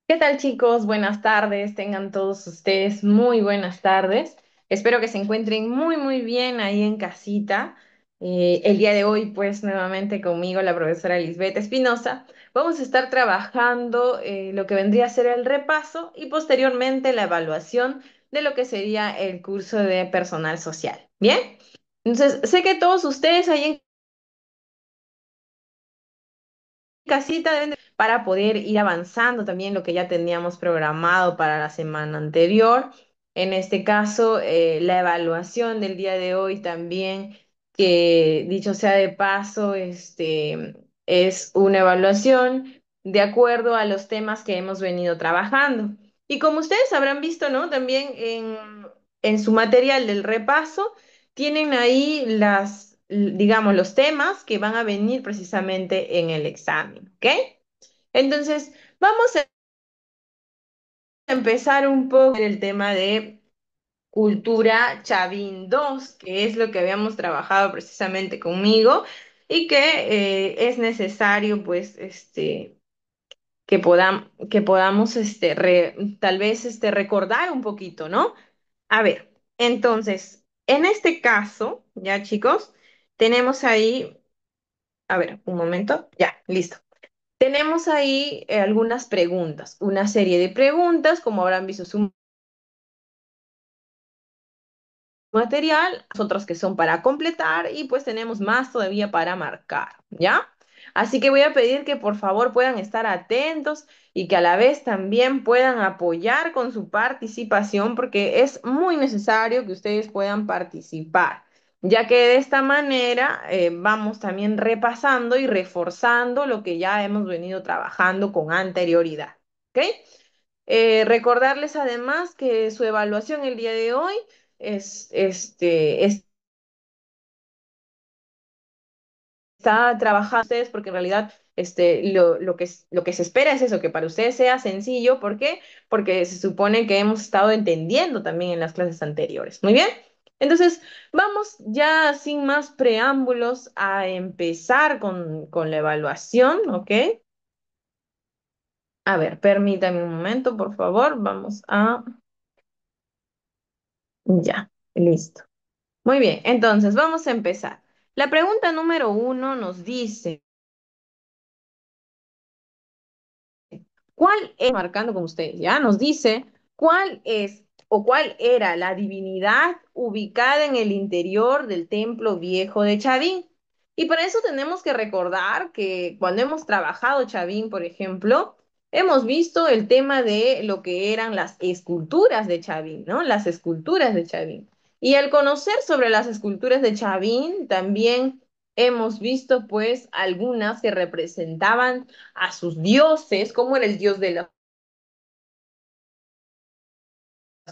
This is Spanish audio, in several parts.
¿Qué tal, chicos? Buenas tardes, tengan todos ustedes muy buenas tardes. Espero que se encuentren muy bien ahí en casita. El día de hoy, pues nuevamente conmigo, la profesora Lisbeth Espinosa, vamos a estar trabajando lo que vendría a ser el repaso y posteriormente la evaluación de lo que sería el curso de personal social. ¿Bien? Entonces, sé que todos ustedes ahí en casita para poder ir avanzando también lo que ya teníamos programado para la semana anterior. En este caso, la evaluación del día de hoy también, que dicho sea de paso, es una evaluación de acuerdo a los temas que hemos venido trabajando. Y como ustedes habrán visto, ¿no? También en su material del repaso tienen ahí digamos, los temas que van a venir precisamente en el examen, ¿ok? Entonces, vamos a empezar un poco con el tema de cultura Chavín 2, que es lo que habíamos trabajado precisamente conmigo y que es necesario, pues, que podamos, tal vez, recordar un poquito, ¿no? A ver, entonces, en este caso, ya chicos, tenemos ahí. A ver, un momento. Ya, listo. Tenemos ahí algunas preguntas, una serie de preguntas, como habrán visto su material, otras que son para completar y pues tenemos más todavía para marcar, ¿ya? Así que voy a pedir que por favor puedan estar atentos y que a la vez también puedan apoyar con su participación porque es muy necesario que ustedes puedan participar, ya que de esta manera vamos también repasando y reforzando lo que ya hemos venido trabajando con anterioridad, ¿ok? Recordarles además que su evaluación el día de hoy está trabajando ustedes porque en realidad lo que se espera es eso, que para ustedes sea sencillo. ¿Por qué? Porque se supone que hemos estado entendiendo también en las clases anteriores. Muy bien. Entonces, vamos ya sin más preámbulos a empezar con la evaluación, ¿ok? A ver, permítame un momento, por favor. Vamos a... Ya, listo. Muy bien, entonces vamos a empezar. La pregunta número uno nos dice, ¿cuál es, marcando con ustedes, ya? Nos dice, ¿cuál es o cuál era la divinidad ubicada en el interior del templo viejo de Chavín? Y para eso tenemos que recordar que cuando hemos trabajado Chavín, por ejemplo, hemos visto el tema de lo que eran las esculturas de Chavín, ¿no? Las esculturas de Chavín. Y al conocer sobre las esculturas de Chavín, también hemos visto pues algunas que representaban a sus dioses, como era el dios de los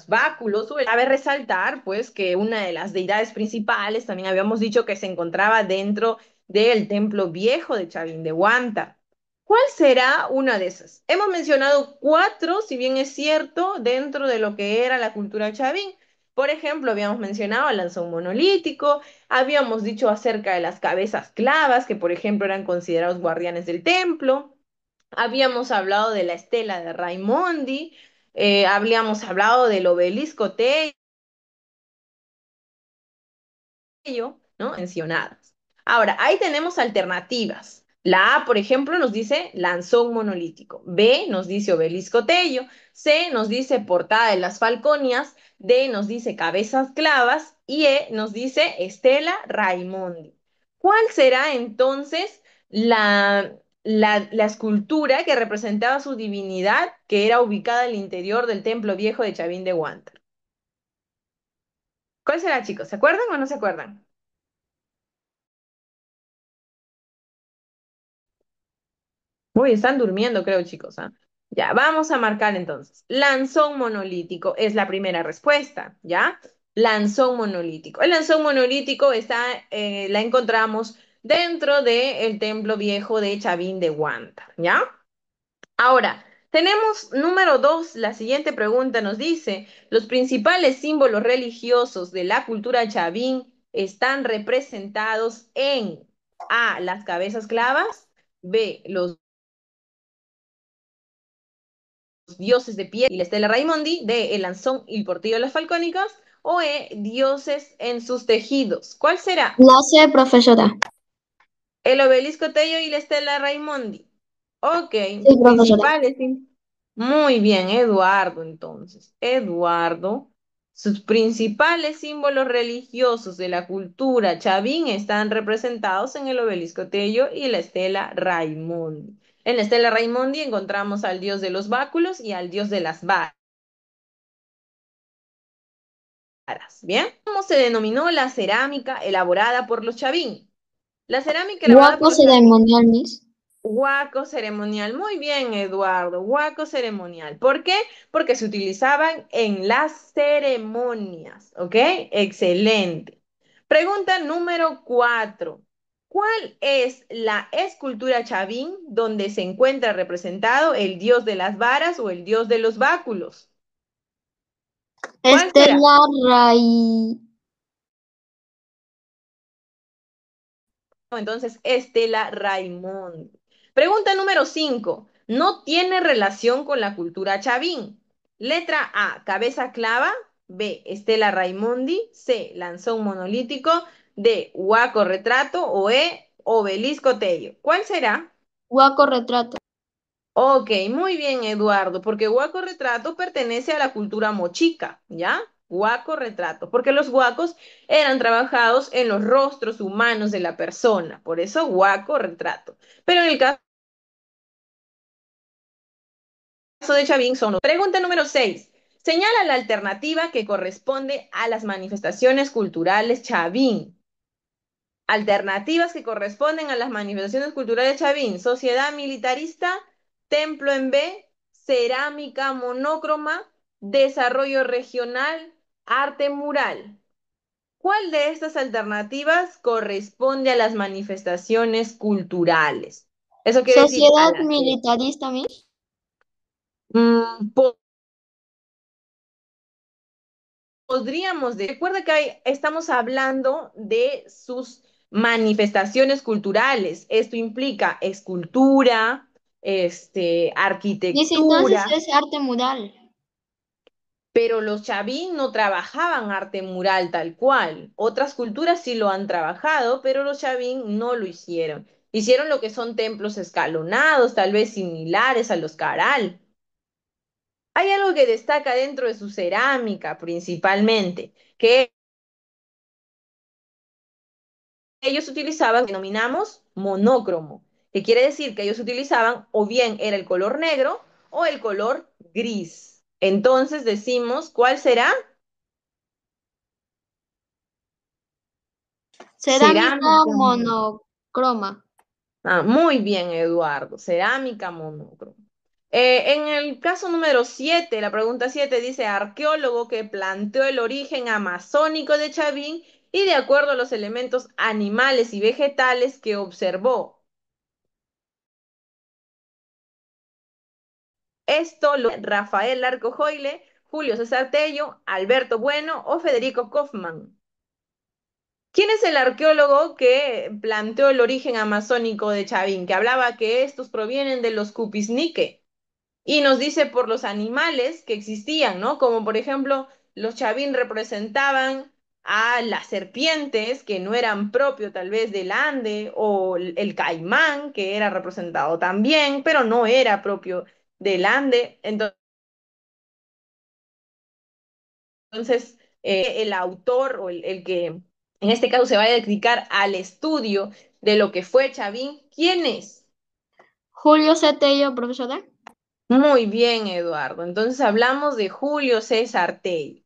báculos. Cabe resaltar, pues, que una de las deidades principales, también habíamos dicho que se encontraba dentro del templo viejo de Chavín de Huántar. ¿Cuál será una de esas? Hemos mencionado cuatro, si bien es cierto, dentro de lo que era la cultura Chavín. Por ejemplo, habíamos mencionado al lanzón monolítico, habíamos dicho acerca de las cabezas clavas, que por ejemplo eran considerados guardianes del templo. Habíamos hablado de la estela de Raimondi, habíamos hablado del obelisco ¿no? Mencionadas. Ahora, ahí tenemos alternativas. La A, por ejemplo, nos dice lanzón monolítico. B nos dice obelisco Tello. C nos dice portada de las Falconias. D nos dice cabezas clavas. Y E nos dice Estela Raimondi. ¿Cuál será entonces la escultura que representaba su divinidad que era ubicada al interior del templo viejo de Chavín de Huántar? ¿Cuál será, chicos? ¿Se acuerdan o no se acuerdan? Uy, están durmiendo, creo, chicos, ¿ah? Ya, vamos a marcar entonces. Lanzón monolítico es la primera respuesta, ¿ya? Lanzón monolítico. El lanzón monolítico la encontramos dentro del templo viejo de Chavín de Huántar, ¿ya? Ahora, tenemos número dos, la siguiente pregunta nos dice, los principales símbolos religiosos de la cultura chavín están representados en A, las cabezas clavas, B, los dioses de pie y la Estela Raimondi, D, el lanzón y el portillo de las falcónicas, o E, dioses en sus tejidos. ¿Cuál será? La C, profesora. El obelisco Tello y la Estela Raimondi. Ok, Sí, profesora. principales. Sí. Muy bien, Eduardo, entonces. Eduardo, sus principales símbolos religiosos de la cultura chavín están representados en el obelisco Tello y la Estela Raimondi. En la Estela Raimondi encontramos al dios de los báculos y al dios de las varas. ¿Bien? ¿Cómo se denominó la cerámica elaborada por los chavín? La cerámica elaborada por Huaco los chavín. ceremonial, Miss. Huaco ceremonial. Muy bien, Eduardo. Huaco ceremonial. ¿Por qué? Porque se utilizaban en las ceremonias. ¿Ok? Excelente. Pregunta número 4. ¿Cuál es la escultura chavín donde se encuentra representado el dios de las varas o el dios de los báculos? ¿Cuál será? Estela Ray. Entonces, Estela Raimond. Pregunta número 5. No tiene relación con la cultura chavín. Letra A, cabeza clava. B, Estela Raimondi. C, lanzón monolítico. D, huaco retrato. O E, obelisco tello. ¿Cuál será? Huaco retrato. Ok, muy bien, Eduardo, porque huaco retrato pertenece a la cultura mochica, ¿ya? Huaco retrato, porque los huacos eran trabajados en los rostros humanos de la persona, por eso huaco retrato. Pero en el caso de Chavín son los... Pregunta número 6. Señala la alternativa que corresponde a las manifestaciones culturales Chavín. Alternativas que corresponden a las manifestaciones culturales Chavín: sociedad militarista, templo en B, cerámica monócroma, desarrollo regional, arte mural. ¿Cuál de estas alternativas corresponde a las manifestaciones culturales? Eso quiere decir a Sociedad las que militarista, Miss. mm, podríamos decir. Recuerda que estamos hablando de sus manifestaciones culturales. Esto implica escultura, Dice entonces arquitectura, es arte mural. pero los chavín no trabajaban arte mural tal cual. Otras culturas sí lo han trabajado, pero los chavín no lo hicieron. Hicieron lo que son templos escalonados, tal vez similares a los caral. Hay algo que destaca dentro de su cerámica principalmente, que ellos utilizaban, denominamos monócromo, que quiere decir que ellos utilizaban o bien era el color negro o el color gris. Entonces decimos, ¿cuál será? Cerámica Cerámica. monocroma. Ah, muy bien, Eduardo. Cerámica monócromo. En el caso número 7, la pregunta 7 dice, arqueólogo que planteó el origen amazónico de Chavín y de acuerdo a los elementos animales y vegetales que observó. Esto lo Rafael Larco Joyle, Julio César Tello, Alberto Bueno o Federico Kaufman. ¿Quién es el arqueólogo que planteó el origen amazónico de Chavín? Que hablaba que estos provienen de los Cupisnique y nos dice por los animales que existían, ¿no? Como por ejemplo, los Chavín representaban a las serpientes que no eran propio tal vez del Ande o el caimán que era representado también, pero no era propio del Ande. Entonces, el autor o el que en este caso se va a dedicar al estudio de lo que fue Chavín, ¿quién es? Julio Cetello, profesora. Muy bien, Eduardo. Entonces hablamos de Julio César Tell.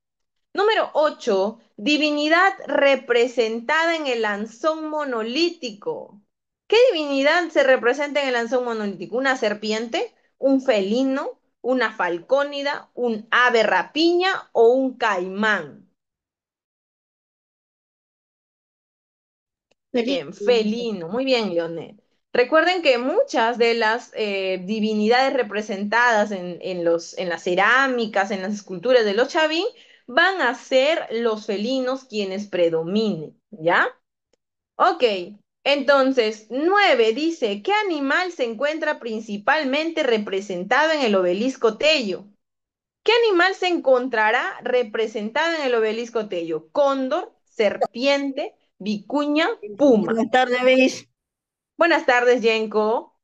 Número 8, divinidad representada en el lanzón monolítico. ¿Qué divinidad se representa en el lanzón monolítico? ¿Una serpiente? ¿Un felino? ¿Una falcónida? ¿Un ave rapiña o un caimán? Bien, felino. Muy bien, Leonel. Recuerden que muchas de las divinidades representadas en las cerámicas, en las esculturas de los Chavín, van a ser los felinos quienes predominen, ¿ya? Ok. Entonces, 9 dice, ¿qué animal se encuentra principalmente representado en el obelisco Tello? ¿Qué animal se encontrará representado en el obelisco Tello? Cóndor, serpiente, vicuña, puma. Buenas tardes, Luis. Buenas tardes, Yenko.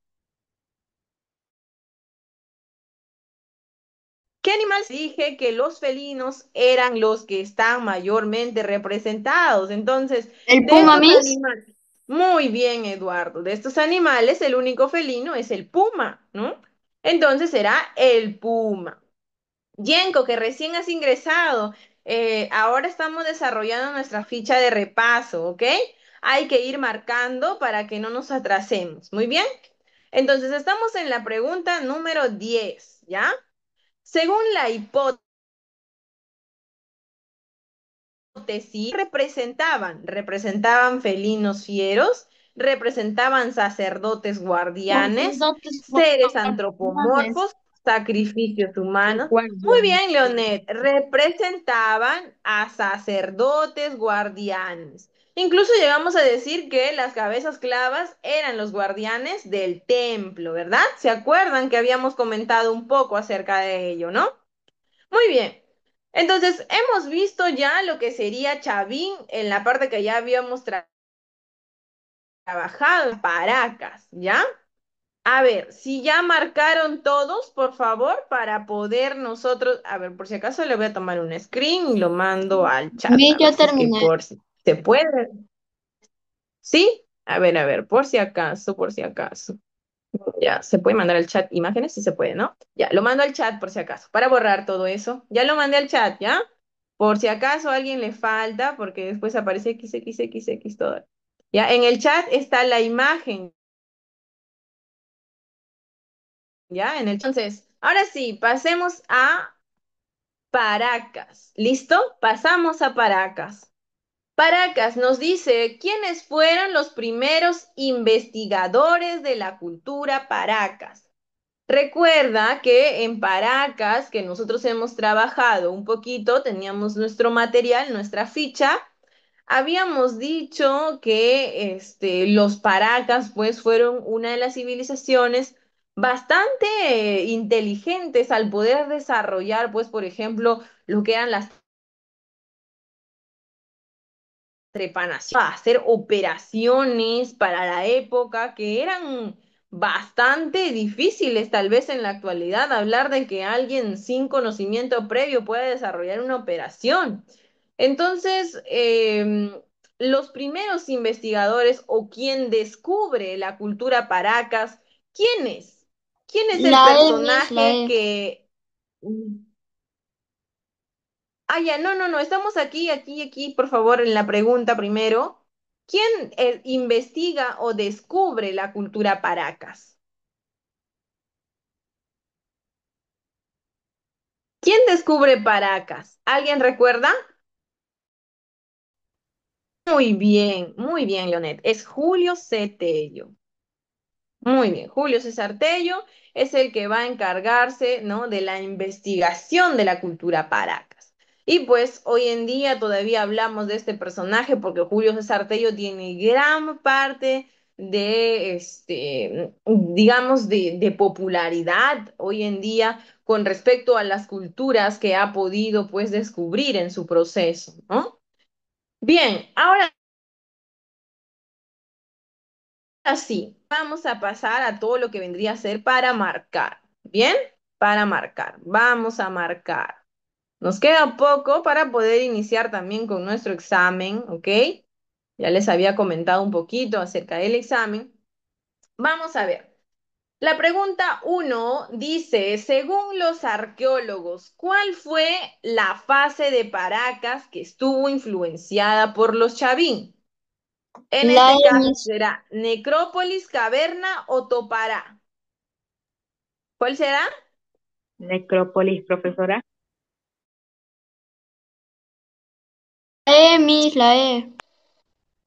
¿Qué animal? Dije que los felinos eran los que están mayormente representados. Entonces, ¿El de puma, estos Miss? animales, muy bien, Eduardo, de estos animales, el único felino es el puma, ¿no? Entonces será el puma. Yenko, que recién has ingresado, ahora estamos desarrollando nuestra ficha de repaso, ¿ok? Hay que ir marcando para que no nos atrasemos. Muy bien. Entonces, estamos en la pregunta número 10, ¿ya? Según la hipótesis, representaban felinos fieros, representaban sacerdotes guardianes, Sacerdotes seres guardianes. antropomorfos, sacrificios humanos. Muy Guardián. bien, Leonet, representaban a sacerdotes guardianes. Incluso llegamos a decir que las cabezas clavas eran los guardianes del templo, ¿verdad? ¿Se acuerdan que habíamos comentado un poco acerca de ello, no? Muy bien. Entonces, hemos visto ya lo que sería Chavín en la parte que ya habíamos trabajado en Paracas, ¿ya? A ver, si ya marcaron todos, por favor, para poder nosotros, a ver, por si acaso le voy a tomar un screen y lo mando al chat, Miss, a ver ya si es que terminé. por si se puede. ¿Sí? A ver, por si acaso, por si acaso. Ya, se puede mandar al chat imágenes, sí se puede, ¿no? Ya, lo mando al chat por si acaso, para borrar todo eso. Ya lo mandé al chat, ¿ya? Por si acaso a alguien le falta, porque después aparece XXXX todo. Ya, en el chat está la imagen, ¿ya? Entonces, ahora sí, pasemos a Paracas. ¿Listo? Pasamos a Paracas. Paracas nos dice quiénes fueron los primeros investigadores de la cultura Paracas. Recuerda que en Paracas, que nosotros hemos trabajado un poquito, teníamos nuestro material, nuestra ficha, habíamos dicho que los Paracas pues fueron una de las civilizaciones bastante inteligentes al poder desarrollar pues por ejemplo lo que eran las trepanación, a hacer operaciones para la época que eran bastante difíciles, tal vez en la actualidad, hablar de que alguien sin conocimiento previo pueda desarrollar una operación. Entonces, los primeros investigadores o quien descubre la cultura Paracas, ¿quién es? ¿Quién es el La E, Miss, la personaje E. que... Ah, ya, no, estamos aquí, por favor, en la pregunta primero. ¿Quién investiga o descubre la cultura Paracas? ¿Quién descubre Paracas? ¿Alguien recuerda? Muy bien, Leonet. Es Julio Cetello. Muy bien, Julio César Tello es el que va a encargarse, ¿no? de la investigación de la cultura Paracas. Y pues hoy en día todavía hablamos de este personaje porque Julio César Tello tiene gran parte de, digamos, de popularidad hoy en día con respecto a las culturas que ha podido, pues, descubrir en su proceso, ¿no? Bien, ahora así, vamos a pasar a todo lo que vendría a ser para marcar. ¿Bien? Para marcar. Vamos a marcar. Nos queda poco para poder iniciar también con nuestro examen, ¿ok? Ya les había comentado un poquito acerca del examen. Vamos a ver. La pregunta uno dice, según los arqueólogos, ¿cuál fue la fase de Paracas que estuvo influenciada por los Chavín? En La este E, caso Miss. será necrópolis, caverna o topará. ¿Cuál será? Necrópolis, profesora. La E, Miss, la E.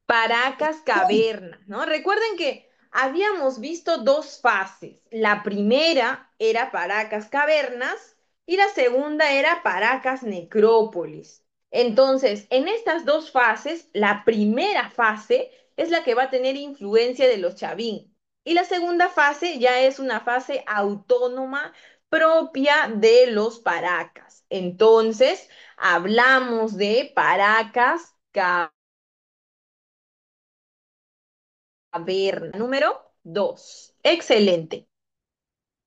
Paracas, caverna, ¿no? Recuerden que habíamos visto dos fases. La primera era Paracas, cavernas y la segunda era Paracas, necrópolis. Entonces, en estas dos fases, la primera fase es la que va a tener influencia de los chavín. Y la segunda fase ya es una fase autónoma propia de los paracas. Entonces, hablamos de paracas caverna. Número 2. Excelente.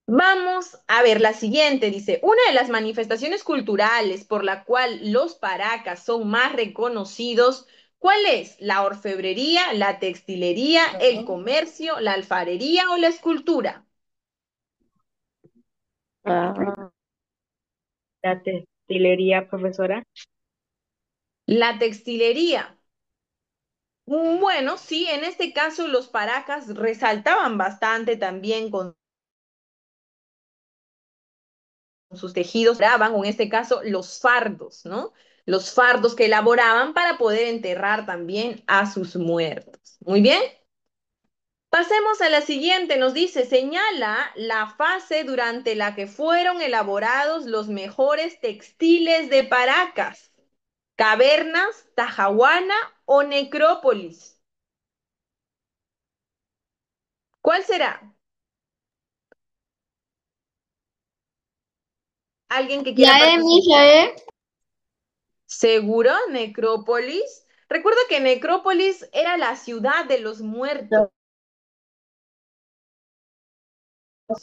Vamos a ver la siguiente. Dice, una de las manifestaciones culturales por la cual los paracas son más reconocidos, ¿cuál es? ¿La orfebrería, la textilería, el comercio, la alfarería o la escultura? Ah, la textilería, profesora. La textilería. Bueno, sí, en este caso los paracas resaltaban bastante también con sus tejidos, elaboraban, o en este caso los fardos, ¿no? Los fardos que elaboraban para poder enterrar también a sus muertos. Muy bien. Pasemos a la siguiente. Nos dice, señala la fase durante la que fueron elaborados los mejores textiles de Paracas. Cavernas, Tajahuana o Necrópolis. ¿Cuál será? ¿Alguien que quiera La E, Miss, participar? la E. ¿Seguro? ¿Necrópolis? Recuerda que Necrópolis era la ciudad de los muertos,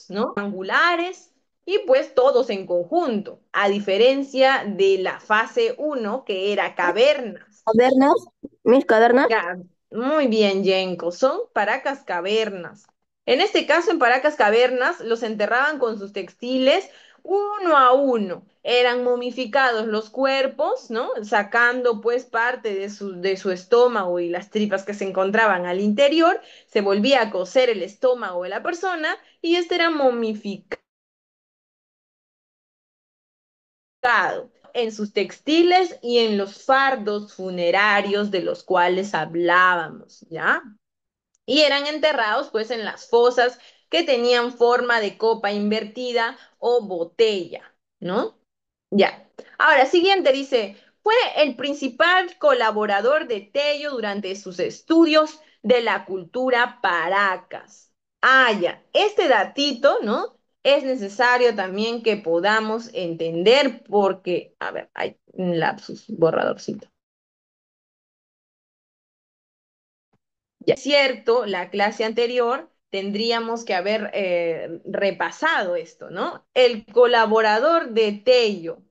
¿no? Angulares y pues todos en conjunto, a diferencia de la fase uno que era cavernas. Cavernas, mis cavernas. Ya, muy bien, Yenko, son paracas cavernas. En este caso, en paracas cavernas, los enterraban con sus textiles uno a uno. Eran momificados los cuerpos, ¿no? Sacando pues parte de su estómago y las tripas que se encontraban al interior. Se volvía a cocer el estómago de la persona y este era momificado en sus textiles y en los fardos funerarios de los cuales hablábamos, ¿ya? Y eran enterrados pues en las fosas que tenían forma de copa invertida o botella, ¿no? Ya. Ahora, siguiente dice, fue el principal colaborador de Tello durante sus estudios de la cultura Paracas. Ah, ya. Este datito, ¿no? Es necesario también que podamos entender porque, a ver, hay un lapsus, borradorcito. Ya es cierto, la clase anterior tendríamos que haber repasado esto, ¿no? El colaborador de Tello.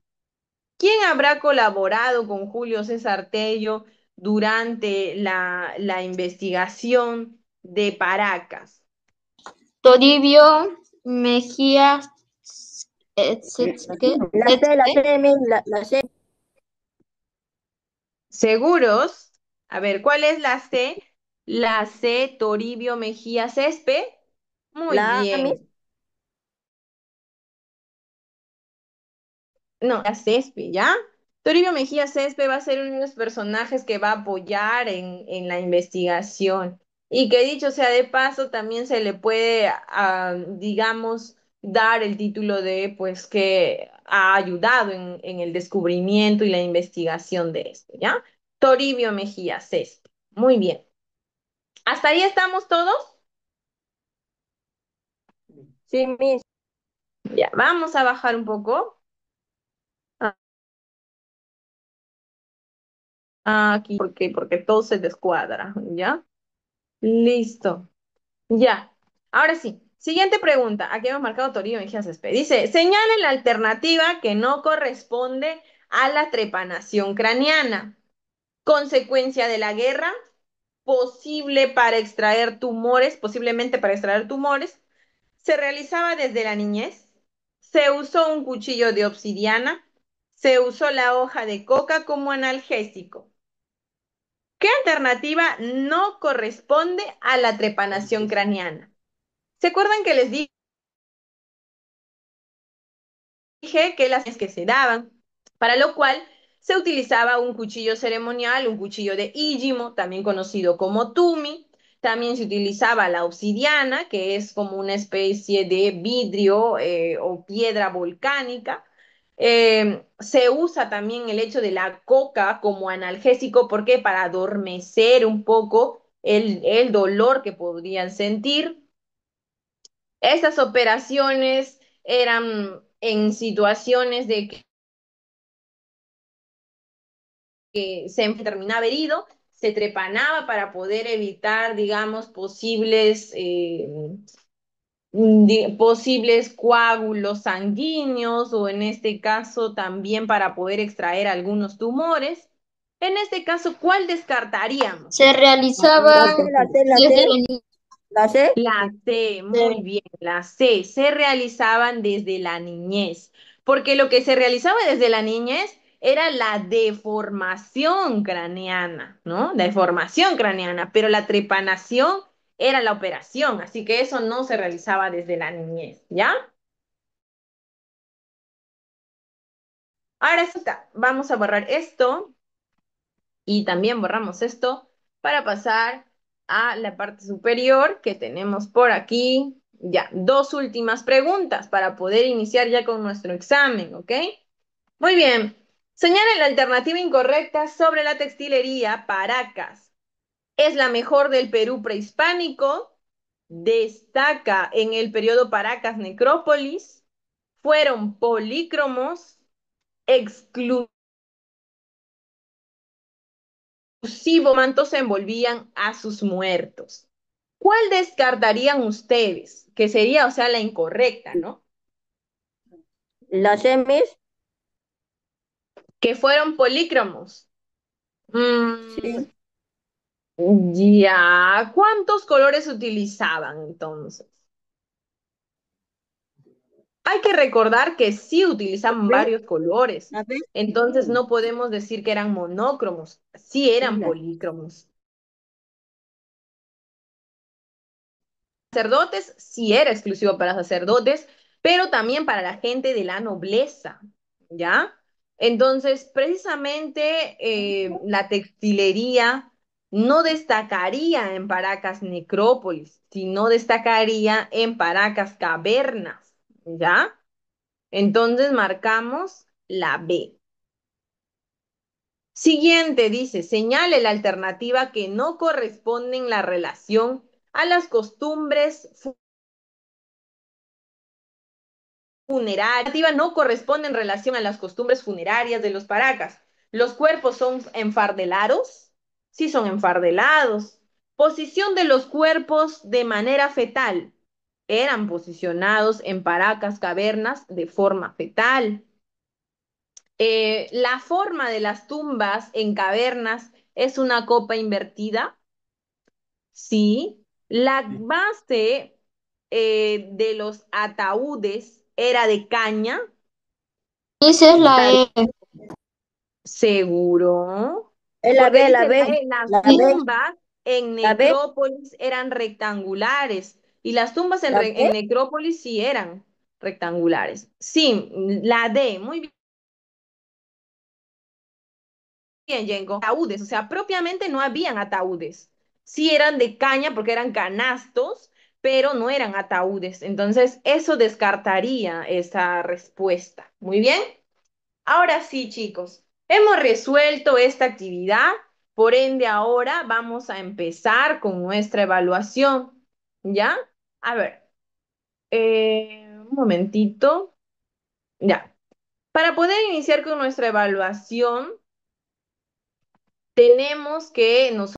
¿Quién habrá colaborado con Julio César Tello durante la investigación de Paracas? Toribio Mejía, ¿qué? La Setspe. C, mis, la C. ¿Seguros? A ver, ¿cuál es la C? La C, Toribio Mejía Césped. Muy La A, mis. bien. No, la Cespe, ¿ya? Toribio Mejía Cespe va a ser uno de los personajes que va a apoyar en la investigación. Y que dicho sea de paso, también se le puede, digamos, dar el título de, pues, que ha ayudado en el descubrimiento y la investigación de esto, ¿ya? Toribio Mejía Cespe. Muy bien. ¿Hasta ahí estamos todos? Sí, mis. Ya, vamos a bajar un poco. Aquí, porque todo se descuadra, ¿ya? Listo. Ya. Ahora sí. Siguiente pregunta. Aquí hemos marcado Toribio Mejía Césped. Dice, señale la alternativa que no corresponde a la trepanación craneana. Consecuencia de la guerra, posible para extraer tumores, posiblemente para extraer tumores. Se realizaba desde la niñez. Se usó un cuchillo de obsidiana. Se usó la hoja de coca como analgésico. ¿Qué alternativa no corresponde a la trepanación craneana? ¿Se acuerdan que les dije que las que se daban? Para lo cual se utilizaba un cuchillo ceremonial, un cuchillo de Íjimo, también conocido como tumi. También se utilizaba la obsidiana, que es como una especie de vidrio o piedra volcánica. Se usa también el hecho de la coca como analgésico, ¿por qué? Para adormecer un poco el dolor que podrían sentir. Estas operaciones eran en situaciones de que se terminaba herido, se trepanaba para poder evitar, digamos, posibles coágulos sanguíneos o en este caso también para poder extraer algunos tumores. En este caso, ¿cuál descartaríamos? Se realizaba La desde C, la niñez. la C. La C, muy bien, la C, se realizaban desde la niñez, porque lo que se realizaba desde la niñez era la deformación craneana, ¿no? Deformación craneana, pero la trepanación era la operación, así que eso no se realizaba desde la niñez, ¿ya? Ahora está, vamos a borrar esto y también borramos esto para pasar a la parte superior que tenemos por aquí. Ya, dos últimas preguntas para poder iniciar ya con nuestro examen, ¿ok? Muy bien. Señale la alternativa incorrecta sobre la textilería Paracas. Es la mejor del Perú prehispánico. Destaca en el periodo Paracas Necrópolis. Fueron polícromos. Exclusivos mantos envolvían a sus muertos. ¿Cuál descartarían ustedes? Que sería, o sea, la incorrecta, ¿no? La C, Miss. Que fueron polícromos. Mm, Sí. ya, ¿cuántos colores utilizaban entonces? Hay que recordar que sí utilizaban B, varios colores, la B. entonces no podemos decir que eran monócromos, sí eran polícromos. Sacerdotes sí era exclusivo para sacerdotes, pero también para la gente de la nobleza, ¿ya? Entonces, precisamente la textilería no destacaría en Paracas Necrópolis, sino destacaría en Paracas Cavernas, ¿ya? Entonces marcamos la B. Siguiente dice, señale la alternativa que no corresponde en la relación a las costumbres funerarias no corresponde en relación a las costumbres funerarias de los paracas. Los cuerpos son enfardelados, sí son enfardelados. Posición de los cuerpos de manera fetal. Eran posicionados en paracas cavernas de forma fetal. La forma de las tumbas en cavernas es una copa invertida, sí. La base de los ataúdes era de caña. Esa es la Tal, E. seguro, Es la porque B, la dice B. las La B, tumbas en la B, necrópolis eran rectangulares y las tumbas la B. en necrópolis sí eran rectangulares. Sí, la D, muy bien, Yengo. Ataúdes, o sea, propiamente no habían ataúdes. Sí eran de caña porque eran canastos, pero no eran ataúdes. Entonces, eso descartaría esa respuesta. Muy bien. Ahora sí, chicos, hemos resuelto esta actividad, por ende ahora vamos a empezar con nuestra evaluación, ¿ya? A ver, un momentito, ya. Para poder iniciar con nuestra evaluación, tenemos que nosotros